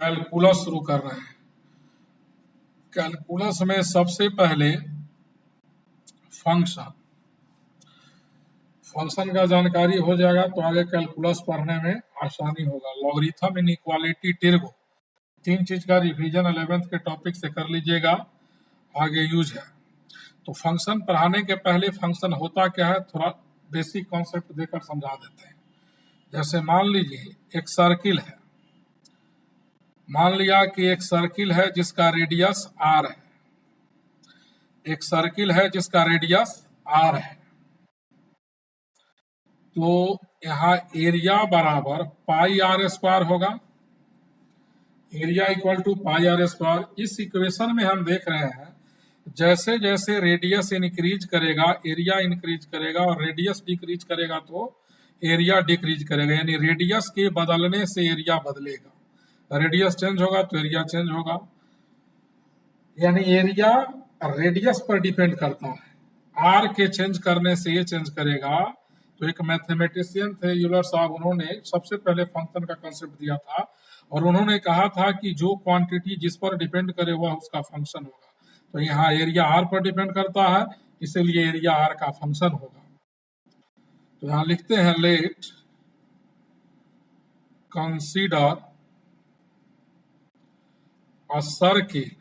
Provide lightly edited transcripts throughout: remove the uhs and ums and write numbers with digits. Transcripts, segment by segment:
Calculus शुरू कर रहे हैं। कैलकुलस में सबसे पहले फंक्शन का जानकारी हो जाएगा तो आगे कैलकुलस पढ़ने में आसानी होगा। लॉगरिथम, इनइक्वालिटी, टिर्गो, 3 चीज का रिवीजन 11th के टॉपिक से कर लीजिएगा, आगे यूज है। तो फंक्शन पढ़ाने के पहले फंक्शन होता क्या है थोड़ा बेसिक कॉन्सेप्ट देकर समझा देते हैं। जैसे मान लीजिए एक सर्किल है, मान लिया कि एक सर्किल है जिसका रेडियस r है, एक सर्किल है जिसका रेडियस r है। तो यहाँ एरिया बराबर पाई आर स्क्वायर होगा, area equal to pi r square. इस इक्वेशन में हम देख रहे हैं जैसे जैसे रेडियस इंक्रीज करेगा एरिया इंक्रीज करेगा, और रेडियस डिक्रीज करेगा तो एरिया डिक्रीज करेगा। यानी रेडियस के बदलने से एरिया बदलेगा, रेडियस चेंज होगा तो एरिया चेंज होगा। यानी एरिया रेडियस पर डिपेंड करता है, आर के चेंज करने से ये चेंज करेगा। तो एक मैथमेटिशियन थे यूलर साहब, उन्होंने सबसे पहले फंक्शन का कंसेप्ट दिया था और उन्होंने कहा था कि जो क्वांटिटी जिस पर डिपेंड करे वह उसका फंक्शन होगा। तो यहाँ एरिया आर पर डिपेंड करता है, इसीलिए एरिया आर का फंक्शन होगा। तो यहाँ लिखते हैं let consider a circle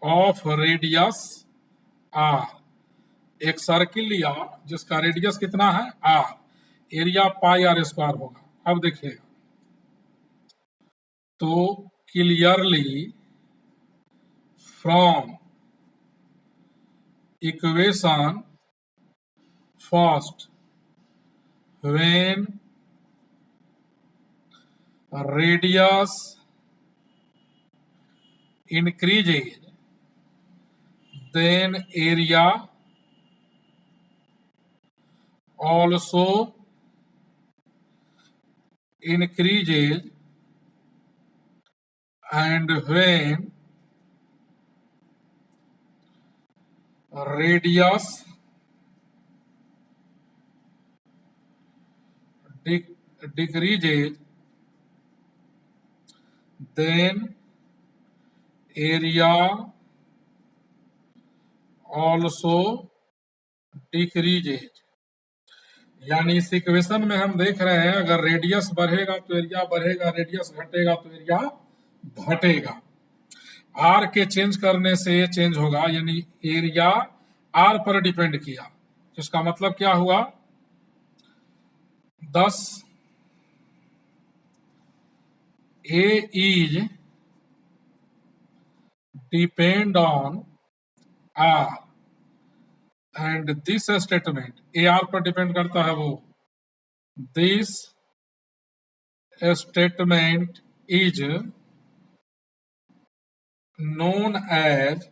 of radius r. एक सर्किल लिया जिसका रेडियस कितना है r, area pi r square होगा। अब देखिएगा तो clearly from equation first when radius increases then area also increases, and when radius decreases then area also decreases। यानी इस इक्वेशन में हम देख रहे हैं अगर रेडियस बढ़ेगा तो एरिया बढ़ेगा, रेडियस घटेगा तो एरिया घटेगा। आर के चेंज करने से ये चेंज होगा, यानी एरिया आर पर डिपेंड किया। इसका मतलब क्या हुआ, 10 A is depend on R and this statement, A R पर डिपेंड करता है वो, this statement is known as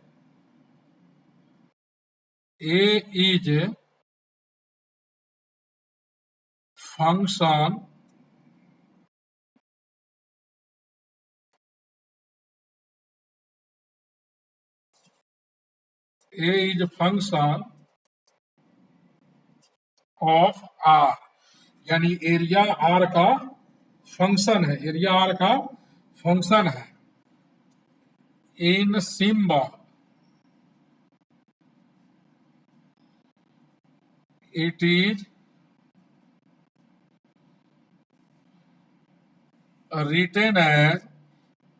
A is function of R। यानी एरिया R का फंक्शन है, एरिया R का फंक्शन है। In symbol it is written as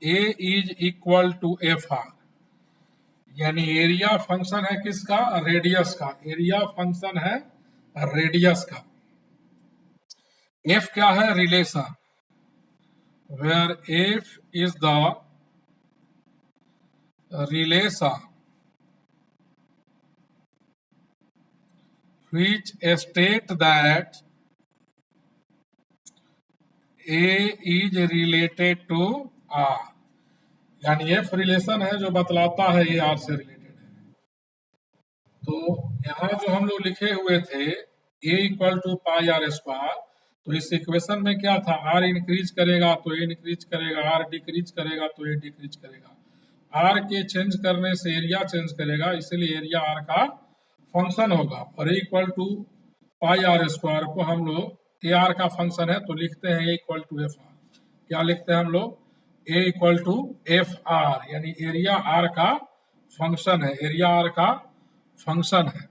A is equal to FR। यानी एरिया फंक्शन है किसका, रेडियस का। एरिया फंक्शन है रेडियस का। F क्या है, relation, where F is the relation which state that A is related to R। यानी F relation है जो बतलाता है ये R से रिलेटेड है। तो यहाँ जो हम लोग लिखे हुए थे A equal to pi r square, तो इस इक्वेशन में क्या था, R इंक्रीज करेगा तो A इंक्रीज करेगा, R डिक्रीज करेगा तो A डिक्रीज करेगा। R के चेंज करने से एरिया चेंज करेगा, इसलिए एरिया R का फंक्शन होगा। और A equal to pi r square को हम लोग ए आर का फंक्शन है तो लिखते हैं A equal to f r. क्या लिखते हैं हम लोग, a equal to f r, यानी एरिया आर का फंक्शन है, एरिया आर का फंक्शन है।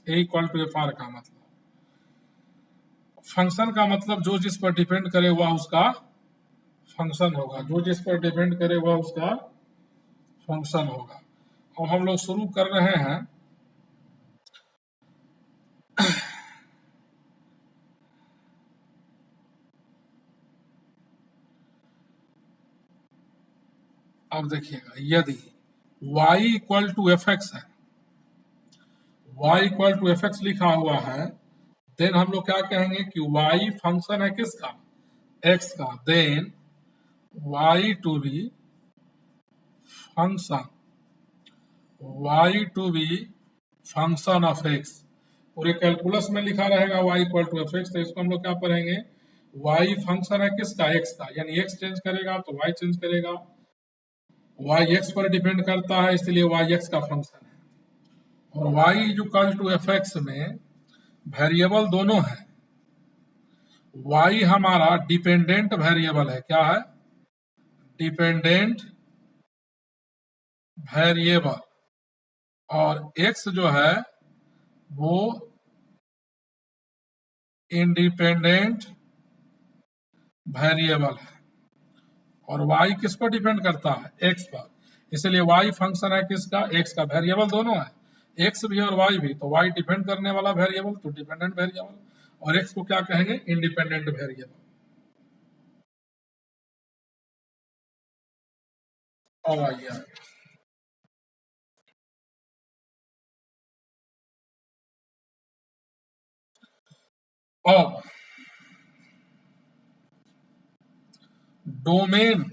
A equal to f r का मतलब, फंक्शन का मतलब जो जिस पर डिपेंड करे वह उसका फंक्शन होगा, जो जिस पर डिपेंड करे वह उसका फंक्शन होगा। अब हम लोग शुरू कर रहे हैं अब देखिएगा, यदि y equal to F x है, y equal to F x लिखा हुआ है, देन हम लोग क्या कहेंगे कि y फंक्शन है किसका, x का, then y to be function, y to be function of x, पूरे कैलकुलस में लिखा रहेगा y equal to F x, तो इसको हम लोग क्या पढ़ेंगे, y फंक्शन है किसका, x का, यानी x चेंज करेगा तो y चेंज करेगा, y x पर डिपेंड करता है इसलिए y x का फंक्शन है, और y equal to F x में वेरिएबल दोनों है, y हमारा डिपेंडेंट वेरिएबल है, क्या है, डिपेंडेंट वेरिएबल, और x जो है वो इंडिपेंडेंट वेरिएबल है, और y किस पर डिपेंड करता है, x पर, इसलिए y फंक्शन है किसका, x का, वेरिएबल दोनों है, x भी और y भी, तो y डिपेंड करने वाला वेरिएबल तो डिपेंडेंट वेरिएबल, और x को क्या कहेंगे, इंडिपेंडेंट वेरिएबल। अब आइए आगे, अब डोमेन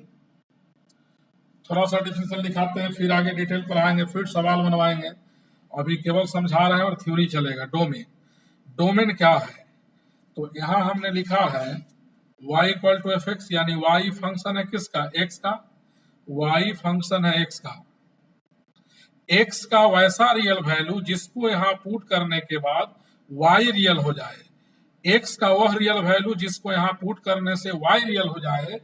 थोड़ा सा डिफिनेशन दिखाते हैं, फिर आगे डिटेल पर आएंगे, फिर सवाल बनवाएंगे, अभी केवल समझा रहे हैं और थ्योरी चलेगा। डोमेन, डोमेन क्या है, तो यहाँ हमने लिखा है y equal to F x, यानी y फंक्शन है किसका, x का, y फंक्शन है x का, x का वैसा रियल वैल्यू जिसको यहाँ पुट करने के बाद y रियल हो जाए, x का वह रियल वैल्यू जिसको यहाँ पुट करने से y रियल हो जाए,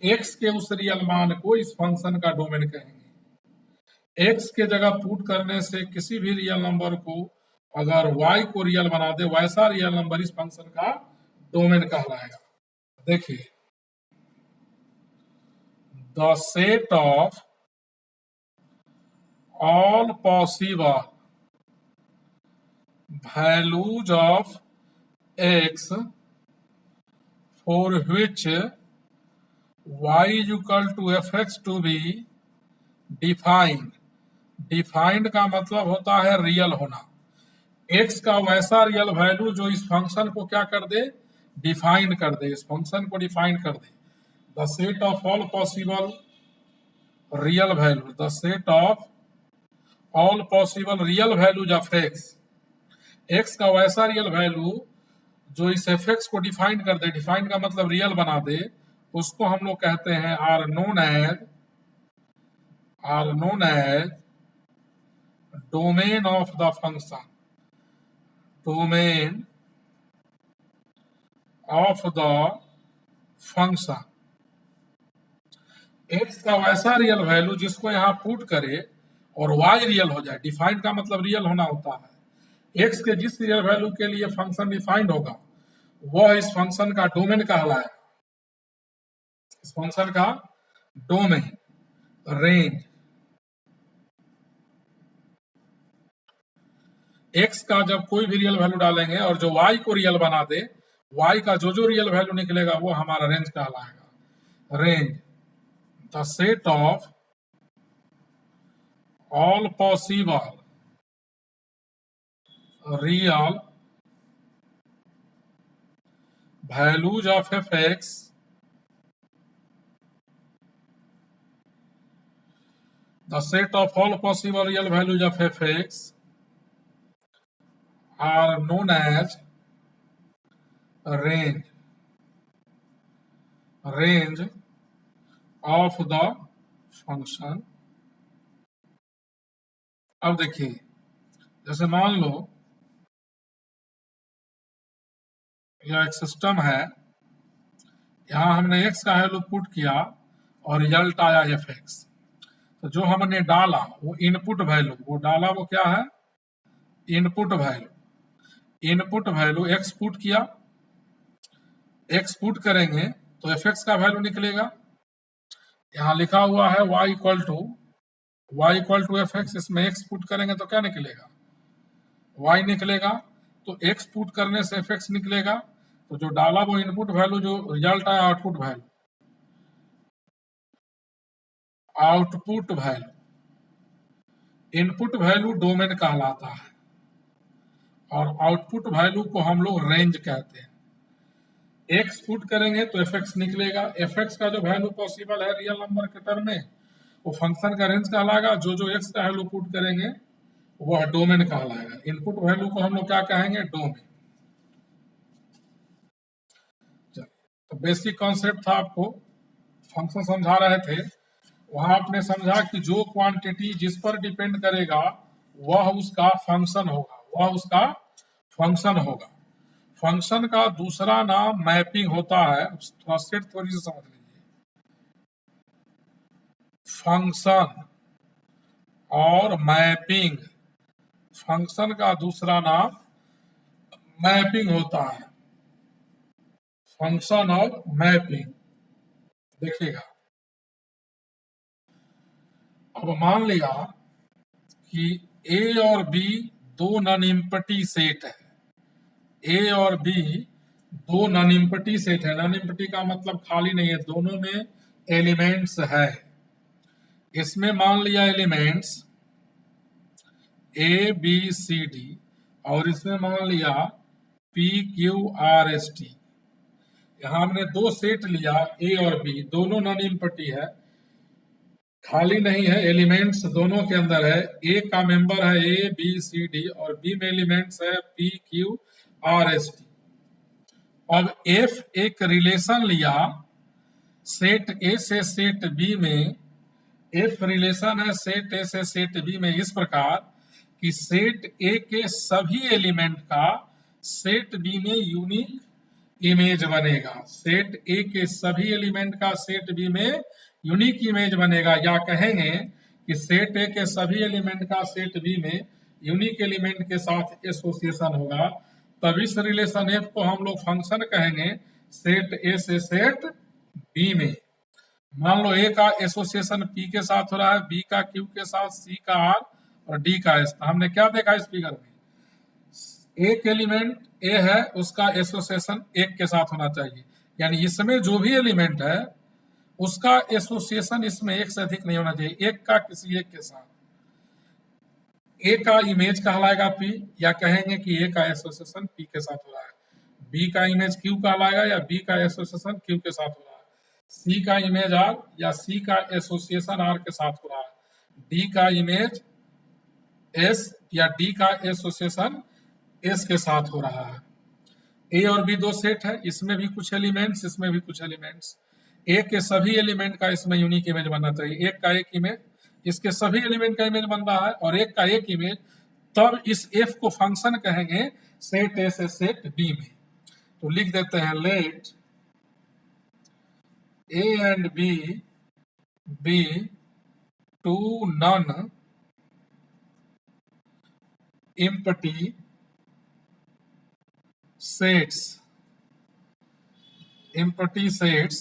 x के उस रियल मान को इस फंक्शन का डोमेन कहेंगे। x के जगह पुट करने से किसी भी रियल नंबर को अगर y को रियल बना दे, वैसा रियल नंबर इस फंक्शन का डोमेन कहलाएगा। देखिए, the set of all possible values of x for which y is equal to fx to be defined, defined का मतलब होता है रियल होना, x का वैसा रियल वैल्यू जो इस फंक्शन को क्या कर दे, डिफाइन कर दे, इस फंक्शन को डिफाइन कर दे। The set of all possible real value, the set of all possible real values of x का वैसा रियल वैल्यू जो इस एफ एक्स को डिफाइन कर दे, डिफाइन का मतलब रियल बना दे, उसको हम लोग कहते हैं are known as domain of the function, domain of the function. X का वैसा रियल वैल्यू जिसको यहाँ पुट करे और वाई रियल हो जाए, डिफाइंड का मतलब रियल होना होता है, एक्स के जिस रियल वैल्यू के लिए फंक्शन डिफाइंड होगा वह इस फंक्शन का डोमेन कहलाएगा, इस फंक्शन का डोमेन, रेंज। एक्स का जब कोई भी रियल वैल्यू डालेंगे और जो वाई को रियल बना दे, वाई का जो जो रियल वैल्यू निकलेगा वो हमारा रेंज कहलाएगा। Range, the set of all possible real values of fx the set of all possible real values of fx are known as range, range of the function। अब देखिए, जैसे मान लो यह एक सिस्टम है, यहाँ हमने x का वैल्यू पुट किया और रिजल्ट आया fx। तो जो हमने डाला वो इनपुट वैल्यू, वो डाला वो क्या है, input value. Input value x put किया, x पुट करेंगे तो fx का वैल्यू निकलेगा। यहाँ लिखा हुआ है y इक्वल टू fx, इसमें x पुट करेंगे तो क्या निकलेगा, y निकलेगा। तो x पुट करने से fx निकलेगा। तो जो डाला वो इनपुट वैल्यू, जो रिजल्ट आया output value. Output value, input value domain कहलाता है और आउटपुट वैल्यू को हम लोग रेंज कहते हैं। x पुट करेंगे तो fx निकलेगा। fx का जो वैल्यू पॉसिबल है रियल नंबर के टर्म में, वो फंक्शन का रेंज कहलाएगा। जो जो x का वैल्यू पुट करेंगे वह डोमेन कहलाएगा। इनपुट वैल्यू को हम लोग क्या कहेंगे, डोमेन। तो बेसिक कॉन्सेप्ट था, आपको फंक्शन समझा रहे थे। वहां आपने समझा कि जो क्वांटिटी जिस पर डिपेंड करेगा वह उसका फंक्शन होगा, वह उसका फंक्शन होगा। फंक्शन का दूसरा नाम मैपिंग होता है। थोड़ा सेट थोड़ी सी समझ लीजिए। फंक्शन और मैपिंग, फंक्शन का दूसरा नाम मैपिंग होता है। फंक्शन और मैपिंग, देखिएगा। अब मान लिया कि ए और बी दो नॉन एम्प्टी सेट है। ए और बी दो नॉन एम्प्टी सेट है। नॉन एम्प्टी का मतलब खाली नहीं है, दोनों में एलिमेंट्स है। इसमें मान लिया elements A B C D, और इसमें मान लिया P Q R S T. यहां हमने दो सेट लिया, ए और बी, दोनों नॉन एम्प्टी है, खाली नहीं है, एलिमेंट्स दोनों के अंदर है। ए का मेंबर है ए बी सी डी और बी में एलिमेंट्स है P Q R S T. अब एफ एक रिलेशन लिया सेट ए से सेट बी में। एफ रिलेशन है सेट ए से सेट बी में इस प्रकार कि सेट ए के सभी एलिमेंट का सेट बी में यूनिक इमेज बनेगा। सेट ए के सभी एलिमेंट का सेट बी में यूनिक इमेज बनेगा, या कहेंगे कि सेट ए के सभी एलिमेंट का सेट बी में यूनिक एलिमेंट के साथ एसोसिएशन होगा। तब इस रिलेशन एफ को हम लोग फंक्शन कहेंगे सेट ए से सेट बी में। मान लो ए का एसोसिएशन पी के साथ हो रहा है, बी का क्यू के साथ, सी का आर और डी का एस। हमने क्या देखा इस फिगर में, एक एलिमेंट ए है उसका एसोसिएशन एक के साथ होना चाहिए, यानी इसमें जो भी एलिमेंट है उसका एसोसिएशन इसमें एक से अधिक नहीं होना चाहिए, एक का किसी एक के साथ। ए का इमेज कहलाएगा पी, या कहेंगे कि ए का एसोसिएशन पी के साथ हो रहा है। बी का इमेज क्यू कहलाएगा, या बी का एसोसिएशन क्यू के साथ हो रहा है। सी का इमेज आर, या सी का एसोसिएशन आर के साथ हो रहा है। डी का इमेज एस, या डी का एसोसिएशन एस के साथ हो रहा है। ए और बी दो सेट है, इसमें भी कुछ एलिमेंट्स, इसमें भी कुछ एलिमेंट्स। ए के सभी एलिमेंट का इसमें यूनिक इमेज बनना चाहिए। एक का एक इमेज, इसके सभी एलिमेंट का इमेज बन रहा है, और एक का एक इमेज। तब इस एफ को फंक्शन कहेंगे सेट ए से सेट बी में। तो लिख देते हैं let A and B be two non empty sets, empty sets,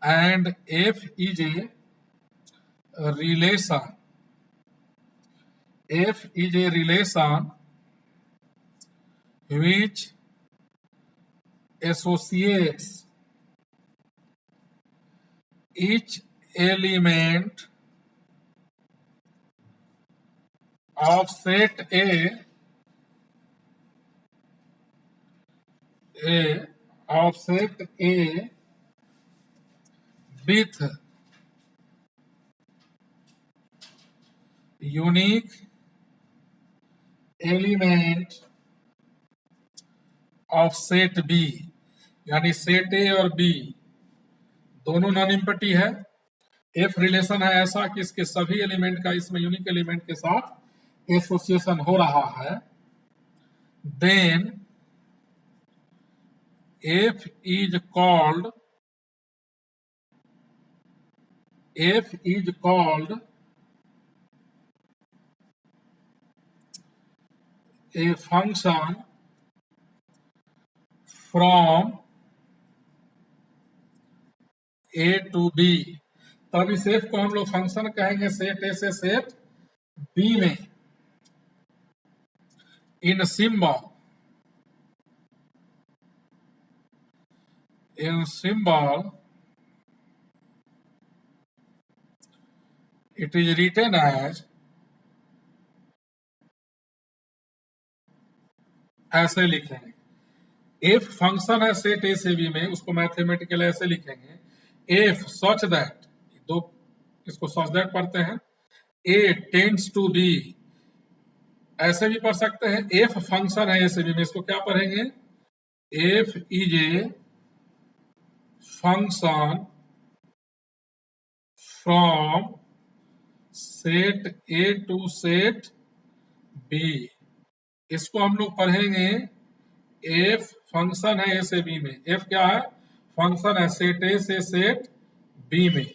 and F is a relation. F is a relation which associates each element of set A of set A with unique element of set B। यानी set ए और B दोनों non empty है। F relation है ऐसा कि इसके सभी element का इसमें यूनिक एलिमेंट के साथ एसोसिएशन हो रहा है। Then F is called a function from A to B। तब इस F को हम लोग फंक्शन कहेंगे सेट A से सेट B में। इन symbol it is written as, ऐसे लिखेंगे। F फंक्शन है सेट A से B में, उसको मैथमेटिकल ऐसे लिखेंगे F such that, दो इसको such that पढ़ते हैं, A tends to B, ऐसे भी पढ़ सकते हैं F फंक्शन है A से B में, इसको क्या पढ़ेंगे F is a function from set A to set B। इसको हम लोग पढ़ेंगे F फंक्शन है A से B में। F क्या है? फंक्शन है सेट A से सेट B में।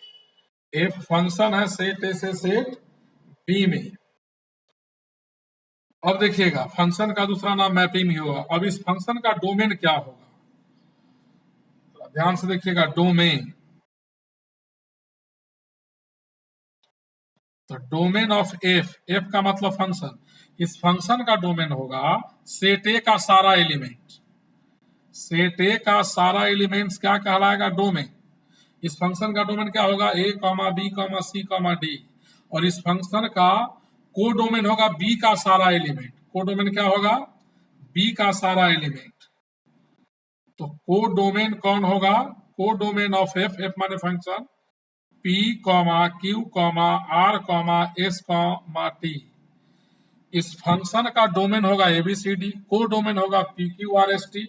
F फंक्शन है सेट A से सेट B में। अब देखिएगा फंक्शन का दूसरा नाम मैपिंग ही होगा। अब इस फंक्शन का डोमेन क्या होगा, ध्यान से देखिएगा। डोमेन, तो डोमेन ऑफ F का मतलब फंक्शन, इस फंक्शन का डोमेन होगा सेट A का सारा एलिमेंट। सेट A का सारा एलिमेंट्स क्या कहलाएगा? डोमेन। इस फंक्शन का डोमेन क्या होगा? A, B, C, D। और इस फंक्शन का कोडोमेन होगा B का सारा एलिमेंट। कोडोमेन क्या होगा? B का सारा एलिमेंट। तो कोडोमेन कौन होगा? कोडोमेन ऑफ F माने function, P, Q, R, S, T। इस फंक्शन का डोमेन होगा ABCD, कोडोमेन होगा PQRST।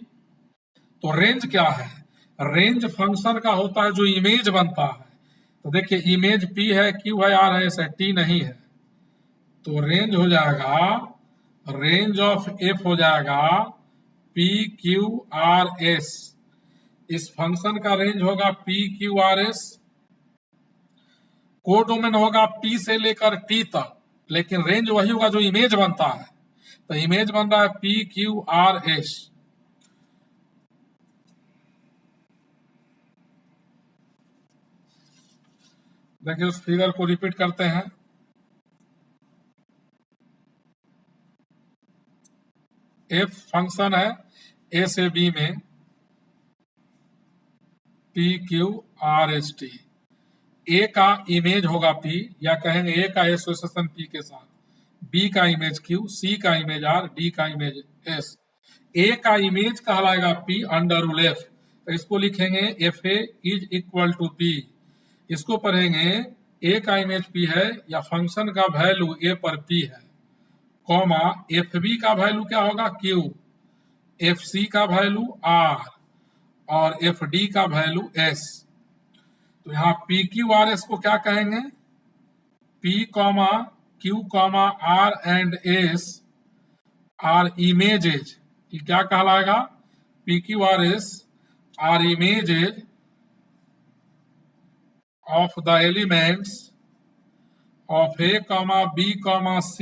तो रेंज क्या है? रेंज फंक्शन का होता है जो इमेज बनता है। तो देखिए इमेज P है, Q है, R है, ऐसा T नहीं है। तो रेंज हो जाएगा, रेंज ऑफ F हो जाएगा PQRS। इस फंक्शन का रेंज होगा PQRS। कोडोमेन होगा P से लेकर T तक, लेकिन रेंज वही होगा जो इमेज बनता है। तो इमेज बन रहा है PQRS। देखिए उस फिगर को रिपीट करते हैं। F फंक्शन है A से B में, PQRST। A का इमेज होगा P, या कहेंगे A का एसोसिएशन P के साथ, B का इमेज Q, C का इमेज R, D का इमेज S। A का इमेज कहलाएगा P अंडर रूल F। तो इसको लिखेंगे FA is equal to P। इसको पढ़ेंगे A का इमेज P है, या फंक्शन का वैल्यू A पर P है, कॉमा FB का वैल्यू क्या होगा? Q, FC का वैल्यू R, और FD का वैल्यू S। तो यहाँ PQRS को क्या कहेंगे? P, Q, R and S are images. ये क्या कहलाएगा? PQRS are images of the elements of A, B, C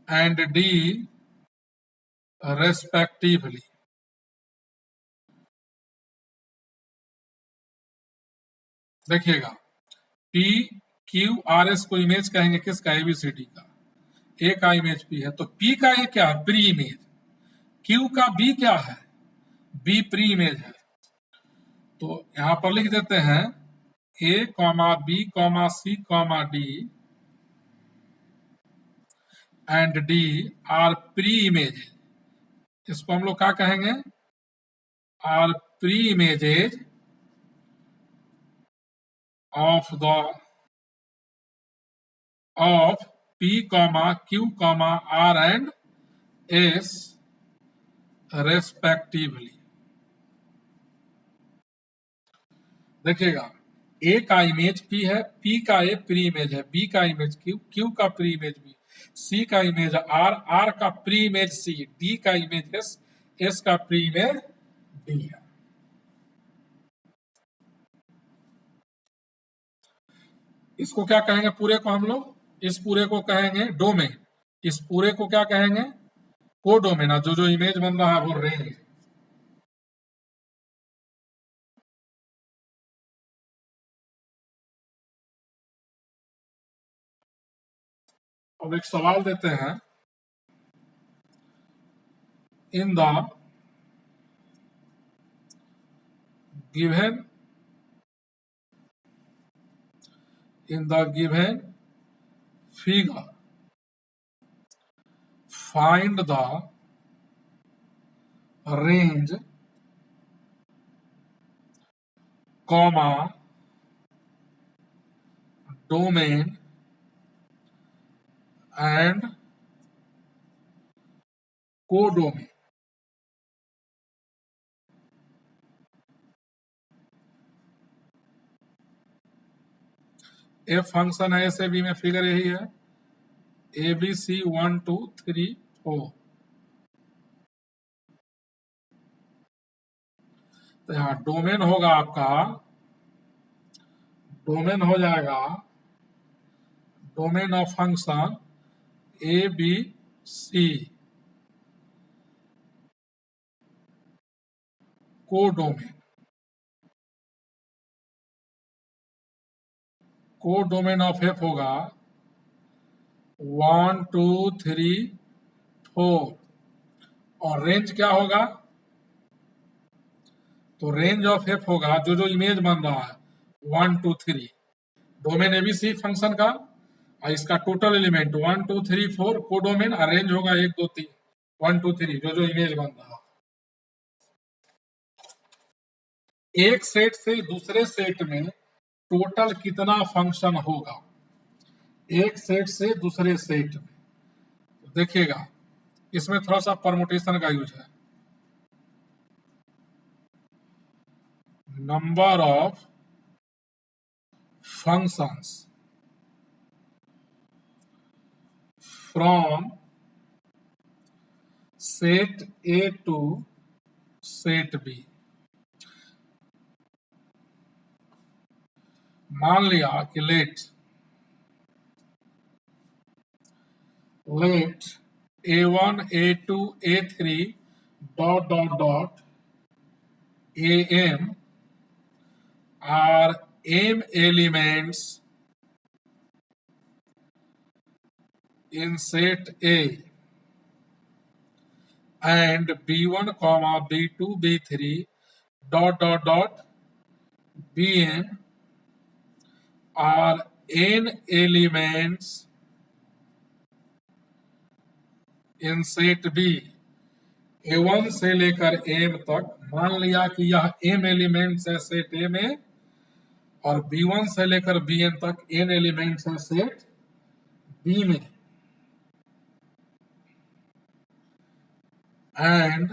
and D respectively। देखिएगा PQRS को इमेज कहेंगे किसका? ABCD का। A का इमेज P है, तो P का ये क्या है? Pre image. Q का B क्या है? B प्री इमेज है। तो यहां पर लिख देते हैं A, B, C, D and D are pre image. इसको हम लोग क्या कहेंगे? Are pre images of P, Q, R and S respectively. देखिएगा A का इमेज P है, P का A प्री इमेज है, B का इमेज Q, Q का प्री इमेज B, C का इमेज R, R का प्री इमेज C, D का इमेज S, S का प्री इमेज डी है। इसको क्या कहेंगे? पूरे को हम लोग, इस पूरे को कहेंगे डोमेन, इस पूरे को क्या कहेंगे? कोडोमेन। जो जो इमेज बन रहा है वो रेंज। अब एक सवाल देते हैं, in the given figure find the range, comma, domain and codomain। F function है, ऐसे बी में फिगर यही है, ए बी सी 1 2 3 4। तो यहाँ डोमेन होगा आपका, डोमेन हो जाएगा domain of function A B C, codomain. Codomain of F होगा 1 2 3 4। और रेंज क्या होगा? तो रेंज ऑफ एफ होगा जो जो इमेज बन रहा है 1 2 3, डोमेन एबीसी फंक्शन का, और इसका टोटल एलिमेंट 1 2 3 4 कोडोमेन, और रेंज होगा 1 2 3 1 2 3 जो जो इमेज बन रहा है। एक सेट से दूसरे सेट में टोटल कितना फंक्शन होगा? एक सेट से दूसरे सेट में, तो देखिएगा इसमें थोड़ा सा परमुटेशन का यूज है। Number of functions from set A to set B. मान लिया कि let a1 a2 a3 dot dot dot am are m elements in set A, and b1 comma b2 b3 dot dot dot bn are n elements in set B। A1 से लेकर m तक मान लिया कि यह m elements है set A में, और B1 से लेकर Bn तक n एलिमेंट्स है सेट B में। And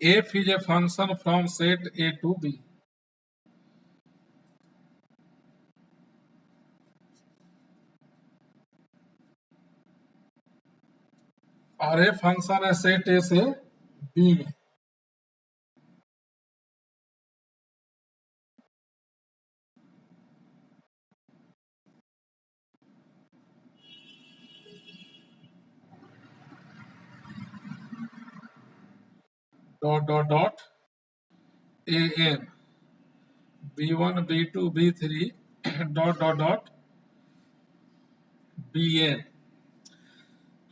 f is a function from set A to B। और f फंक्शन है सेट A से B में। Dot dot dot am b1 b2 b3 dot dot dot bn।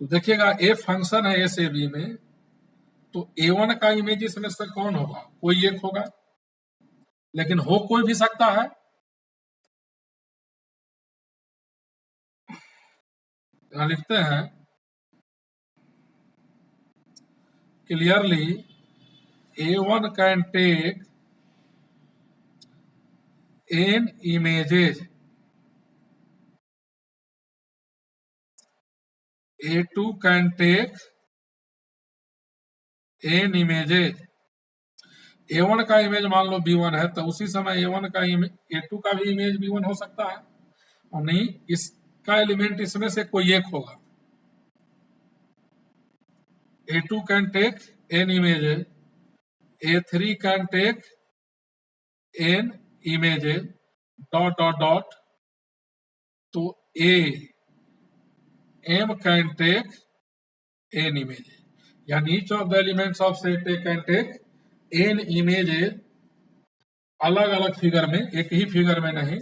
तो देखिएगा f function है ए से बी में, तो a1 का इमेज इसमें से कौन होगा? कोई एक होगा, लेकिन हो कोई भी सकता है। यहां लिखते हैं clearly a1 can take n images, a2 can take n images। a1 का इमेज मान लो b1 है, तो उसी समय a1 का इमेज a2 का भी इमेज b1 हो सकता है, और नहीं इसका एलिमेंट इसमें से कोई एक होगा। a2 can take n images A3 can take n images dot dot dot, तो M can take n images, यानी each of the elements of set A can take n images, अलग अलग फिगर में, एक ही फिगर में नहीं।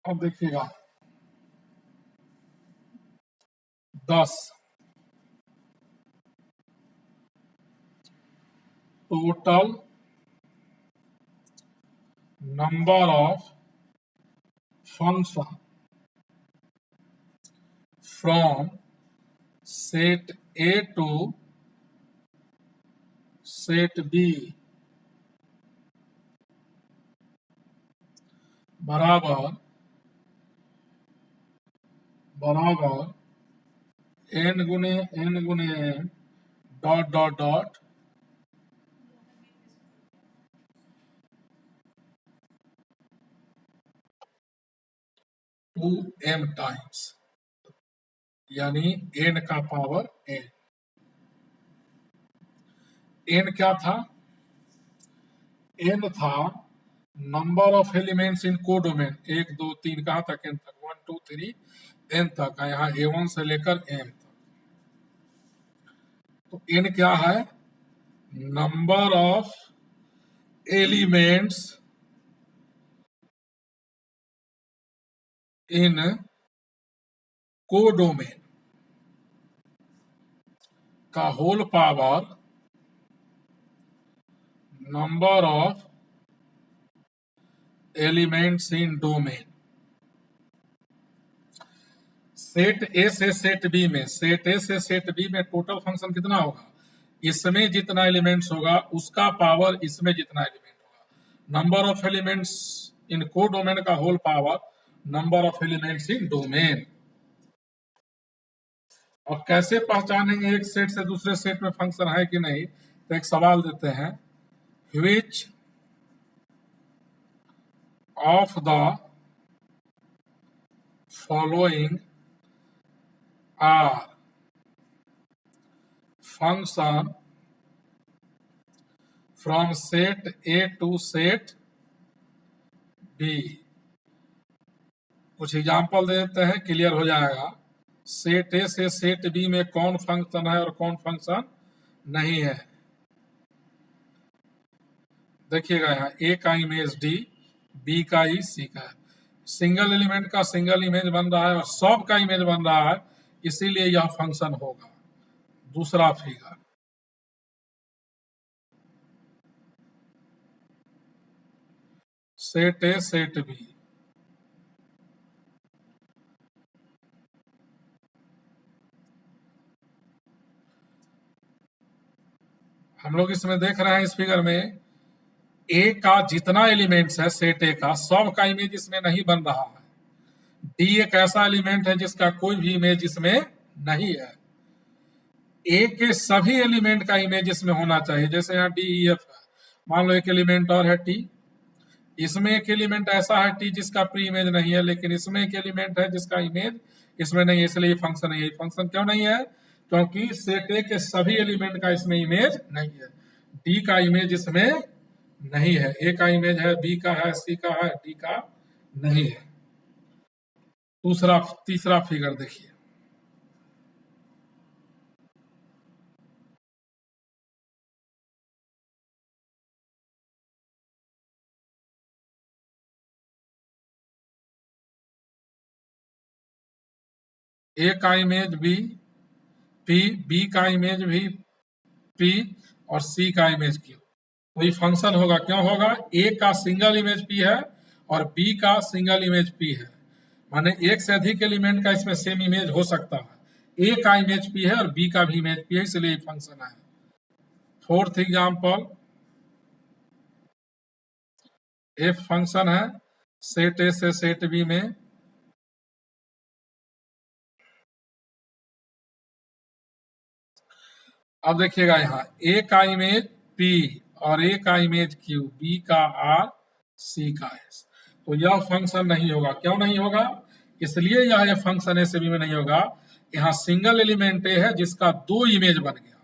अब देखिएगा 10 total number of function from set A to set B बराबर n गुने n dot dot dot 2m times, यानी n का पावर n। n क्या था? n था number of elements in codomain, 1 2 3 कहां तक? n तक, 1 2 3 n तक, यहाँ A1 से लेकर m तक। तो n क्या है? Number of elements in codomain का whole power number of elements in domain. Set a से सेट बी में, सेट ए से सेट बी में टोटल फंक्शन कितना होगा? इसमें जितना एलिमेंट्स होगा उसका पावर इसमें जितना एलिमेंट होगा। नंबर ऑफ एलिमेंट्स इन को डोमेन का whole power number of elements in domain. और कैसे पहचानेंगे एक सेट से दूसरे सेट में फंक्शन है कि नहीं? तो एक सवाल देते हैं, which of the following are function from set A to set B. कुछ एग्जाम्पल दे देते हैं, क्लियर हो जाएगा। सेट ए से सेट बी में कौन फंक्शन है और कौन फंक्शन नहीं है। देखिएगा यहाँ ए का इमेज डी, बी का ई, सी का है। सिंगल एलिमेंट का सिंगल इमेज बन रहा है और सब का इमेज बन रहा है, इसीलिए यह फंक्शन होगा। दूसरा figure, set A set B, हम लोग इसमें देख रहे हैं इस फिगर में ए का जितना एलिमेंट्स है सेट ए का, सब का इमेज इसमें नहीं बन रहा है। डी एक ऐसा एलिमेंट है जिसका कोई भी इमेज इसमें नहीं है। ए के सभी एलिमेंट का इमेज इसमें होना चाहिए। जैसे यहाँ डी ई एफ है, मान लो एक एलिमेंट और है टी, इसमें एक एलिमेंट ऐसा है टी जिसका प्री इमेज नहीं है, लेकिन इसमें एक एलिमेंट है जिसका इमेज इसमें नहीं है, इसलिए फंक्शन नहीं है। फंक्शन क्यों नहीं है? क्योंकि सेट ए के सभी एलिमेंट का इसमें इमेज नहीं है। डी का इमेज इसमें नहीं है, ए का इमेज है, बी का है, सी का है, डी का नहीं है। तीसरा फिगर देखिए, ए का इमेज बी, बी का इमेज भी पी और सी का इमेज क्यू। तो ये फंक्शन होगा, क्यों होगा? ए का सिंगल इमेज पी है और बी का सिंगल इमेज पी है, माने एक से अधिक एलिमेंट का इसमें सेम इमेज हो सकता है। ए का इमेज पी है और बी का भी इमेज पी है, इसलिए फंक्शन है। फोर्थ एग्जाम्पल, एफ फंक्शन है सेट ए से सेट बी में, अब देखिएगा यहाँ ए का इमेज पी और ए का इमेज क्यू, बी का आर, सी का एस। तो यह फंक्शन नहीं होगा। क्यों नहीं होगा? इसलिए यह फंक्शन ए से बी में नहीं होगा। यहाँ सिंगल एलिमेंट ए है जिसका दो इमेज बन गया,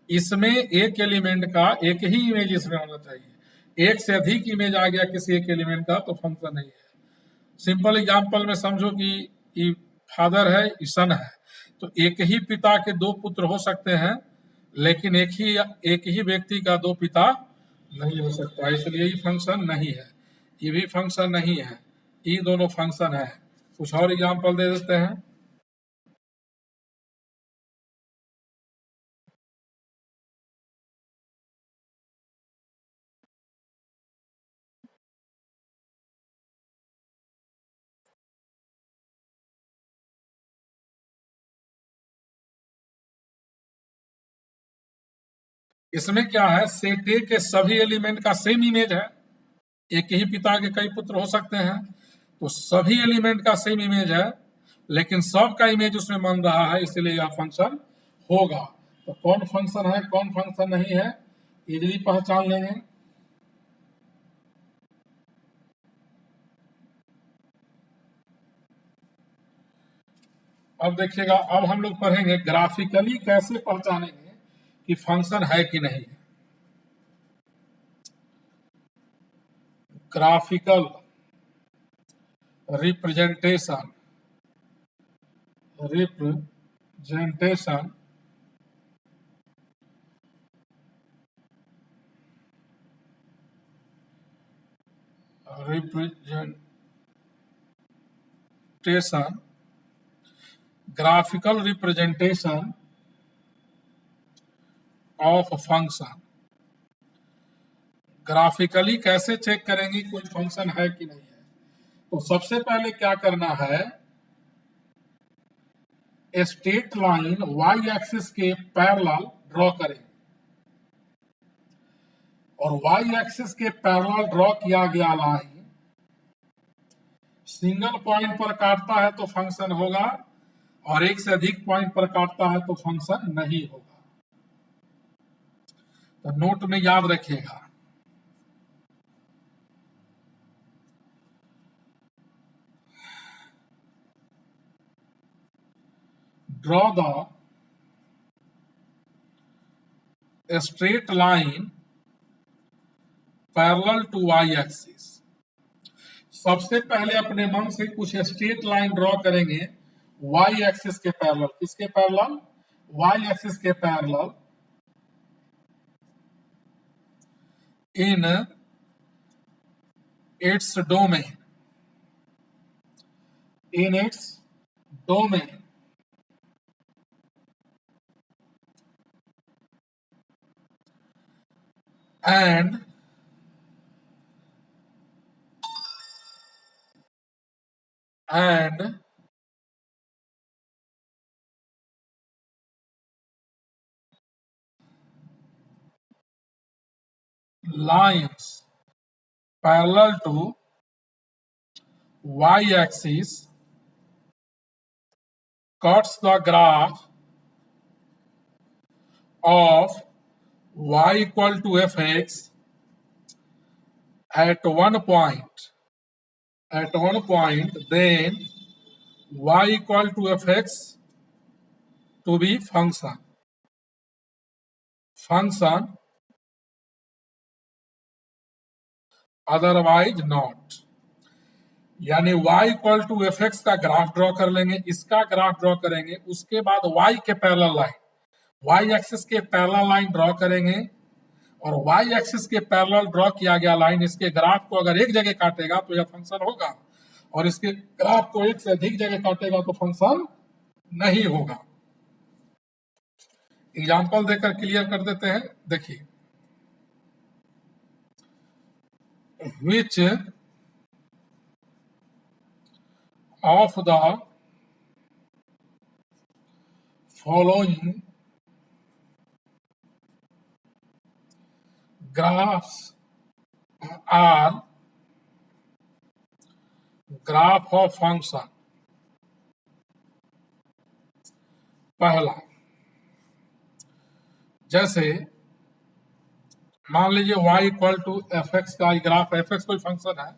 इसमें एक एलिमेंट का एक ही इमेज इसमें होना चाहिए। एक से अधिक इमेज आ गया किसी एक एलिमेंट का तो फंक्शन नहीं है। सिंपल एग्जांपल में समझो कि फादर है, सन है, तो एक ही पिता के दो पुत्र हो सकते हैं, लेकिन एक ही व्यक्ति का दो पिता नहीं हो सकता, इसलिए ये फंक्शन नहीं है, ये भी फंक्शन नहीं है, ये दोनों फंक्शन है। कुछ और एग्जांपल दे देते हैं। इसमें क्या है, सेट ए के सभी एलिमेंट का सेम इमेज है। एक ही पिता के कई पुत्र हो सकते हैं, तो सभी एलिमेंट का सेम इमेज है, लेकिन सब का इमेज उसमें बन रहा है, इसलिए यह फंक्शन होगा। तो कौन फंक्शन है कौन फंक्शन नहीं है, इजीली पहचान लेंगे। अब देखिएगा, अब हम लोग पढ़ेंगे ग्राफिकली कैसे पहचानेंगे कि फंक्शन है कि नहीं है। Graphical representation representation graphical representation of function. Graphically कैसे चेक करेंगे कोई फंक्शन है कि नहीं है, तो सबसे पहले क्या करना है, स्ट्रेट लाइन वाई एक्सिस के पैरेलल ड्रॉ करें, और वाई एक्सिस के पैरेलल ड्रॉ किया गया लाइन सिंगल पॉइंट पर काटता है तो फंक्शन होगा, और एक से अधिक पॉइंट पर काटता है तो फंक्शन नहीं होगा। तो नोट में याद रखिएगा। Draw the straight line parallel to Y axis. सबसे पहले अपने मन से कुछ स्ट्रेट लाइन ड्रॉ करेंगे वाई एक्सिस के पैरेलल। किसके पैरेलल? वाई एक्सिस के parallel in its domain, in its domain, and lines parallel to y-axis cuts the graph of y equal to fx at one point, then y equal to fx to be function otherwise not। यानी y equal to F X का graph draw कर लेंगे, इसका graph draw करेंगे, उसके बाद y के parallel line, y axis के पैरेलल लाइन ड्रॉ करेंगे, और y एक्सिस के पैरेलल ड्रॉ किया गया लाइन इसके ग्राफ को अगर एक जगह काटेगा तो यह फंक्शन होगा, और इसके ग्राफ को एक से अधिक जगह काटेगा तो फंक्शन नहीं होगा। एग्जाम्पल देकर क्लियर कर देते हैं। देखिए, which of the following graphs are graph of function। पहला, जैसे मान लीजिए y equal to F X का ग्राफ, एफ एक्स कोई फंक्शन है,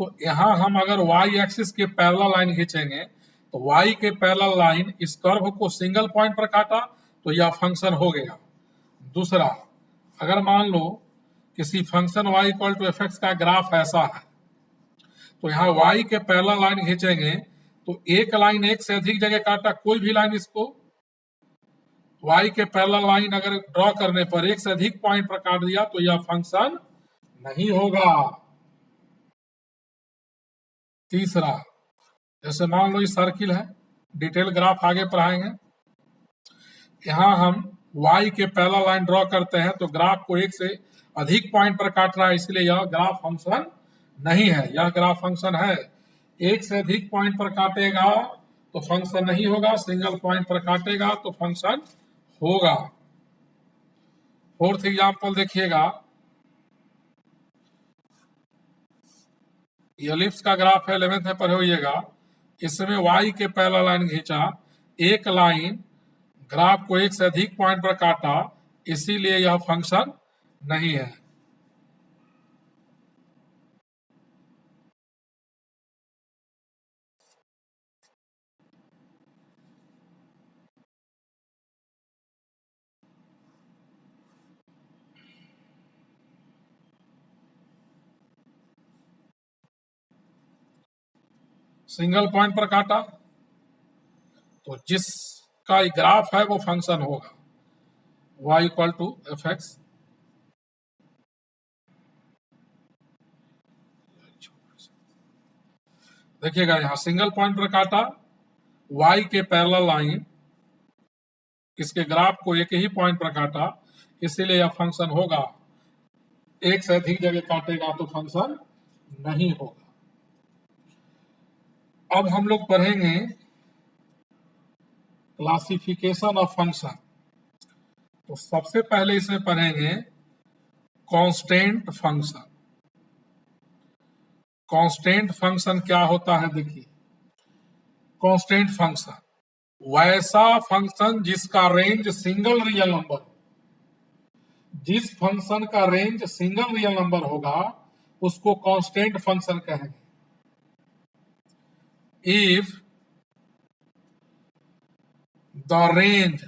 तो यहाँ हम अगर y एक्सिस के पैरेलल लाइन खींचेंगे तो y के पैरेलल लाइन इस कर्व को सिंगल पॉइंट पर काटा तो यह फंक्शन हो गया। दूसरा, अगर मान लो किसी function y equal to F X का ग्राफ ऐसा है तो यहाँ y के पैरेलल लाइन खींचेंगे तो एक लाइन एक से अधिक जगह काटा, कोई भी लाइन इसको y के पैरेलल लाइन अगर ड्रॉ करने पर एक से अधिक पॉइंट पर काट दिया तो यह फंक्शन नहीं होगा। तीसरा, जैसे मान लो ये सर्किल है, डिटेल ग्राफ आगे पढ़ाएंगे। यहाँ हम y के पैरेलल लाइन ड्रॉ करते हैं तो ग्राफ को एक से अधिक पॉइंट पर काट रहा है, इसलिए यह ग्राफ फंक्शन नहीं है। यह ग्राफ फंक्शन है, एक से अधिक पॉइंट पर काटेगा तो फंक्शन नहीं होगा, सिंगल पॉइंट पर काटेगा तो फंक्शन होगा। फोर्थ एग्जांपल देखिएगा, एलिप्स का ग्राफ है, 11th में पढ़े होइएगा। इसमें y के पैरेलल लाइन खींचा, एक लाइन ग्राफ को एक से अधिक पॉइंट पर काटा, इसीलिए यह फंक्शन नहीं है। सिंगल पॉइंट पर काटा तो जिसका ग्राफ है वो फंक्शन होगा, y equal to F X. देखिएगा यहाँ सिंगल पॉइंट पर काटा, y के पैरेलल लाइन इसके ग्राफ को एक ही पॉइंट पर काटा, इसीलिए यह फंक्शन होगा। एक से अधिक जगह काटेगा तो फंक्शन नहीं होगा। अब हम लोग पढ़ेंगे क्लासिफिकेशन ऑफ फंक्शन। तो सबसे पहले इसमें पढ़ेंगे कांस्टेंट फंक्शन। कांस्टेंट फंक्शन क्या होता है? देखिए, कांस्टेंट फंक्शन वैसा फंक्शन जिसका रेंज सिंगल रियल नंबर हो। जिस फंक्शन का रेंज सिंगल रियल नंबर होगा उसको कांस्टेंट फंक्शन कहेंगे। If the range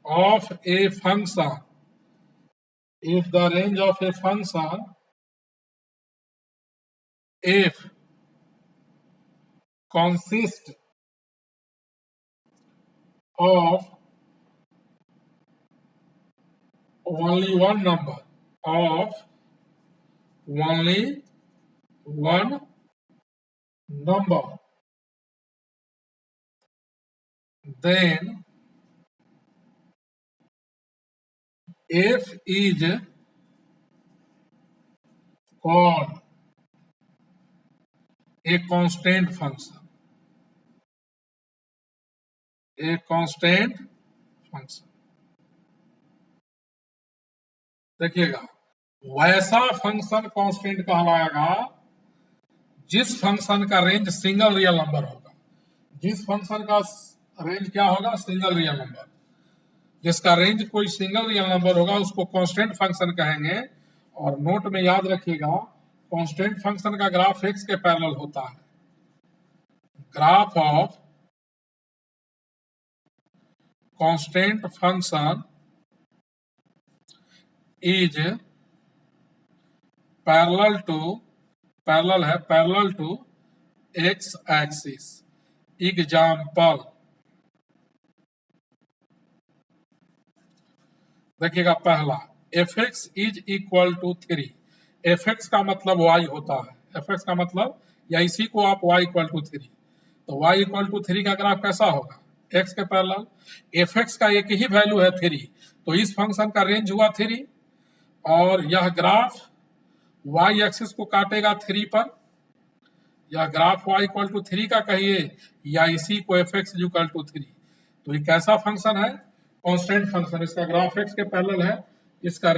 of a function, if consists of only one number, then f is called a constant function। A constant function, देखिएगा, वैसा function constant कहलाएगा जिस function का range single real number होगा। जिस function का range क्या होगा? Single real number. जिसका रेंज कोई सिंगल रियल नंबर होगा उसको कांस्टेंट फंक्शन कहेंगे। और नोट में याद रखिएगा, कांस्टेंट फंक्शन का ग्राफ एक्स के पैरेलल होता है। Graph of constant function is parallel to X axis. Example देखिएगा, पहला F X is equal to 3। F X का मतलब y होता है। एफ एक्स का मतलब, या इसी को आप y इक्वल टू 3, तो y इक्वल टू 3 का ग्राफ कैसा होगा? x के पैरेलल। एफ एक्स का एक ही वैल्यू है 3, तो इस फंक्शन का रेंज हुआ 3 और यह ग्राफ y एक्सिस को काटेगा 3 पर। यह ग्राफ y इक्वल टू 3 का कहिए या इसी को एफ एक्स इक्वल टू 3। तो ये कैसा फंक्शन है? Constant function. इसका ग्राफ x के पैरेलल है, इसका